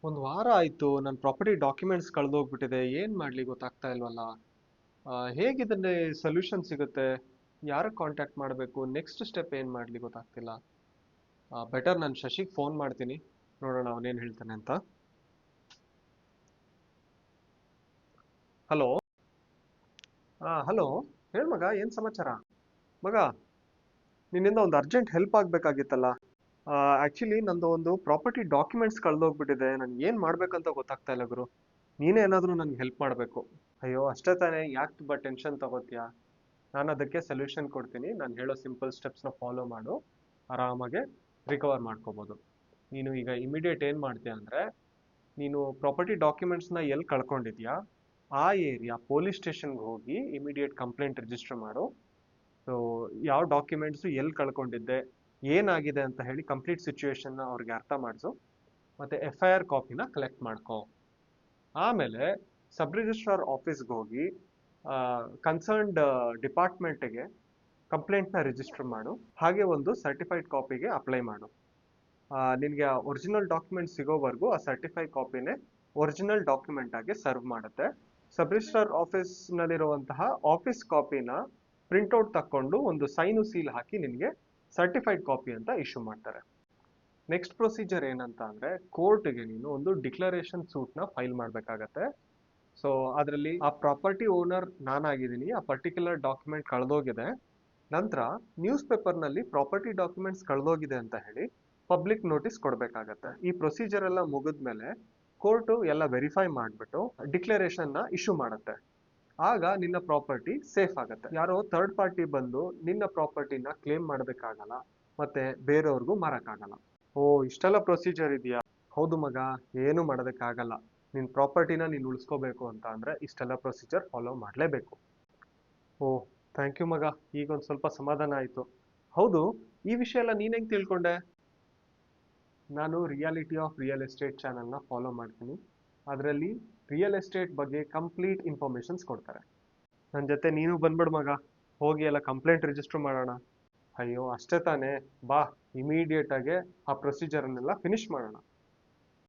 ಒಂದು ವಾರ ಆಯ್ತು ನನ್ನ ಪ್ರಾಪರ್ಟಿ ಡಾಕ್ಯುಮೆಂಟ್ಸ್ ಕಳೆದೋಗ್ಬಿಟ್ಟಿದೆ. ಏನು ಮಾಡಲಿ ಗೊತ್ತಾಗ್ತಾ ಇಲ್ವಲ್ಲ. ಹೇಗಿದನ್ನೇ ಸೊಲ್ಯೂಷನ್ ಸಿಗುತ್ತೆ? ಯಾರಿಗೆ ಕಾಂಟ್ಯಾಕ್ಟ್ ಮಾಡಬೇಕು? ನೆಕ್ಸ್ಟ್ ಸ್ಟೆಪ್ ಏನು ಮಾಡಲಿ ಗೊತ್ತಾಗ್ತಿಲ್ಲ. ಬೆಟರ್ ನಾನು ಶಶಿಗೆ ಫೋನ್ ಮಾಡ್ತೀನಿ, ನೋಡೋಣ ಅವನೇನು ಹೇಳ್ತಾನೆ ಅಂತ. ಹಲೋ. ಹಲೋ. ಹೇಳು ಮಗ, ಏನು ಸಮಾಚಾರ? ಮಗ, ನಿನ್ನಿಂದ ಒಂದು ಅರ್ಜೆಂಟ್ ಹೆಲ್ಪ್ ಆಗಬೇಕಾಗಿತ್ತಲ್ಲ. ಆ್ಯಕ್ಚುಲಿ ನಂದು ಒಂದು ಪ್ರಾಪರ್ಟಿ ಡಾಕ್ಯುಮೆಂಟ್ಸ್ ಕಳೆದೋಗ್ಬಿಟ್ಟಿದೆ. ನನಗೆ ಏನು ಮಾಡ್ಬೇಕಂತ ಗೊತ್ತಾಗ್ತಾ ಇಲ್ಲ ಗುರು. ನೀನೇ ಏನಾದರೂ ನನಗೆ ಹೆಲ್ಪ್ ಮಾಡಬೇಕು. ಅಯ್ಯೋ ಅಷ್ಟೇ ತಾನೇ, ಯಾಕೆ ತುಂಬ ಟೆನ್ಷನ್ ತಗೋತೀಯಾ? ನಾನು ಅದಕ್ಕೆ ಸೊಲ್ಯೂಷನ್ ಕೊಡ್ತೀನಿ. ನಾನು ಹೇಳೋ ಸಿಂಪಲ್ ಸ್ಟೆಪ್ಸ್ನ ಫಾಲೋ ಮಾಡು, ಆರಾಮಾಗೆ ರಿಕವರ್ ಮಾಡ್ಕೋಬೋದು. ನೀನು ಈಗ ಇಮಿಡಿಯೇಟ್ ಏನು ಮಾಡ್ತೀಯ ಅಂದರೆ, ನೀನು ಪ್ರಾಪರ್ಟಿ ಡಾಕ್ಯುಮೆಂಟ್ಸ್ನ ಎಲ್ಲಿ ಕಳ್ಕೊಂಡಿದ್ಯಾ ಆ ಏರಿಯಾ ಪೊಲೀಸ್ ಸ್ಟೇಷನ್ಗೆ ಹೋಗಿ ಇಮಿಡಿಯೇಟ್ ಕಂಪ್ಲೇಂಟ್ ರಿಜಿಸ್ಟರ್ ಮಾಡು. ಸೊ ಯಾವ ಡಾಕ್ಯುಮೆಂಟ್ಸು ಎಲ್ಲಿ ಕಳ್ಕೊಂಡಿದ್ದೆ, ಏನಾಗಿದೆ ಅಂತ ಹೇಳಿ ಕಂಪ್ಲೀಟ್ ಸಿಚುವೇಶನ್ನ ಅವ್ರಿಗೆ ಅರ್ಥ ಮಾಡಿಸು. ಮತ್ತು FIR ಕಾಪಿನ ಕಲೆಕ್ಟ್ ಮಾಡ್ಕೋ. ಆಮೇಲೆ ಸಬ್ ರಿಜಿಸ್ಟ್ರಾರ್ ಆಫೀಸ್ಗೆ ಹೋಗಿ ಕನ್ಸರ್ನ್ಡ್ ಡಿಪಾರ್ಟ್ಮೆಂಟ್ಗೆ ಕಂಪ್ಲೇಂಟ್ನ ರಿಜಿಸ್ಟರ್ ಮಾಡು. ಹಾಗೆ ಒಂದು ಸರ್ಟಿಫೈಡ್ ಕಾಪಿಗೆ ಅಪ್ಲೈ ಮಾಡು. ನಿನಗೆ ಆ ಒರಿಜಿನಲ್ ಡಾಕ್ಯುಮೆಂಟ್ ಸಿಗೋವರೆಗೂ ಆ ಸರ್ಟಿಫೈಡ್ ಕಾಪಿನೇ ಒರಿಜಿನಲ್ ಡಾಕ್ಯುಮೆಂಟ್ ಆಗಿ ಸರ್ವ್ ಮಾಡುತ್ತೆ. ಸಬ್ ರಿಜಿಸ್ಟ್ರಾರ್ ಆಫೀಸ್ನಲ್ಲಿರುವಂತಹ ಆಫೀಸ್ ಕಾಪಿನ ಪ್ರಿಂಟ್ಔಟ್ ತಕ್ಕೊಂಡು ಒಂದು ಸೈನು ಸೀಲ್ ಹಾಕಿ ನಿನಗೆ ಸರ್ಟಿಫೈಡ್ ಕಾಪಿ ಅಂತ ಇಶ್ಯೂ ಮಾಡ್ತಾರೆ. ನೆಕ್ಸ್ಟ್ ಪ್ರೊಸೀಜರ್ ಏನಂತ ಅಂದರೆ, ಕೋರ್ಟ್ಗೆ ನೀನು ಒಂದು ಡಿಕ್ಲರೇಷನ್ ಸೂಟ್ನ ಫೈಲ್ ಮಾಡಬೇಕಾಗತ್ತೆ. ಸೊ ಅದರಲ್ಲಿ ಆ ಪ್ರಾಪರ್ಟಿ ಓನರ್ ನಾನಾಗಿದ್ದೀನಿ, ಆ ಪರ್ಟಿಕ್ಯುಲರ್ ಡಾಕ್ಯುಮೆಂಟ್ ಕಳೆದೋಗಿದೆ. ನಂತರ ನ್ಯೂಸ್ ಪೇಪರ್ನಲ್ಲಿ ಪ್ರಾಪರ್ಟಿ ಡಾಕ್ಯುಮೆಂಟ್ಸ್ ಕಳೆದೋಗಿದೆ ಅಂತ ಹೇಳಿ ಪಬ್ಲಿಕ್ ನೋಟಿಸ್ ಕೊಡಬೇಕಾಗತ್ತೆ. ಈ ಪ್ರೊಸೀಜರ್ ಎಲ್ಲ ಮುಗಿದ್ಮೇಲೆ ಕೋರ್ಟು ಎಲ್ಲ ವೆರಿಫೈ ಮಾಡಿಬಿಟ್ಟು ಡಿಕ್ಲರೇಷನ್ನ ಇಶ್ಯೂ ಮಾಡುತ್ತೆ. ಆಗ ನಿನ್ನ ಪ್ರಾಪರ್ಟಿ ಸೇಫ್ ಆಗುತ್ತೆ. ಯಾರೋ ಥರ್ಡ್ ಪಾರ್ಟಿ ಬಂದು ನಿನ್ನ ಪ್ರಾಪರ್ಟಿನ ಕ್ಲೇಮ್ ಮಾಡಬೇಕಾಗಲ್ಲ, ಮತ್ತೆ ಬೇರೆಯವ್ರಿಗೂ ಮಾರಕ್ಕಾಗಲ್ಲ. ಓ, ಇಷ್ಟೆಲ್ಲ ಪ್ರೊಸೀಜರ್ ಇದೆಯಾ? ಹೌದು ಮಗ, ಏನು ಮಾಡೋದಕ್ಕಾಗಲ್ಲ. ನಿನ್ನ ಪ್ರಾಪರ್ಟಿನ ನೀನು ಉಳಿಸ್ಕೋಬೇಕು ಅಂತ ಅಂದರೆ ಇಷ್ಟೆಲ್ಲ ಪ್ರೊಸೀಜರ್ ಫಾಲೋ ಮಾಡಲೇಬೇಕು. ಓಹ್, ಥ್ಯಾಂಕ್ ಯು ಮಗ, ಈಗ ಒಂದು ಸ್ವಲ್ಪ ಸಮಾಧಾನ ಆಯಿತು. ಹೌದು, ಈ ವಿಷಯ ಎಲ್ಲ ನೀನು ಹೆಂಗೆ ತಿಳ್ಕೊಂಡೆ? ನಾನು ರಿಯಾಲಿಟಿ ಆಫ್ ರಿಯಲ್ ಎಸ್ಟೇಟ್ ಚಾನಲ್ನ ಫಾಲೋ ಮಾಡ್ತೀನಿ. ಅದರಲ್ಲಿ ರಿಯಲ್ ಎಸ್ಟೇಟ್ ಬಗ್ಗೆ ಕಂಪ್ಲೀಟ್ ಇನ್ಫಾರ್ಮೇಷನ್ಸ್ ಕೊಡ್ತಾರೆ. ನನ್ನ ಜೊತೆ ನೀನು ಬಂದ್ಬಿಡು ಮಗ, ಹೋಗಿ ಎಲ್ಲ ಕಂಪ್ಲೇಂಟ್ ರಿಜಿಸ್ಟರ್ ಮಾಡೋಣ. ಅಯ್ಯೋ ಅಷ್ಟೇ ತಾನೇ, ಬಾ, ಇಮಿಡಿಯೇಟಾಗೆ ಆ ಪ್ರೊಸೀಜರನ್ನೆಲ್ಲ ಫಿನಿಶ್ ಮಾಡೋಣ.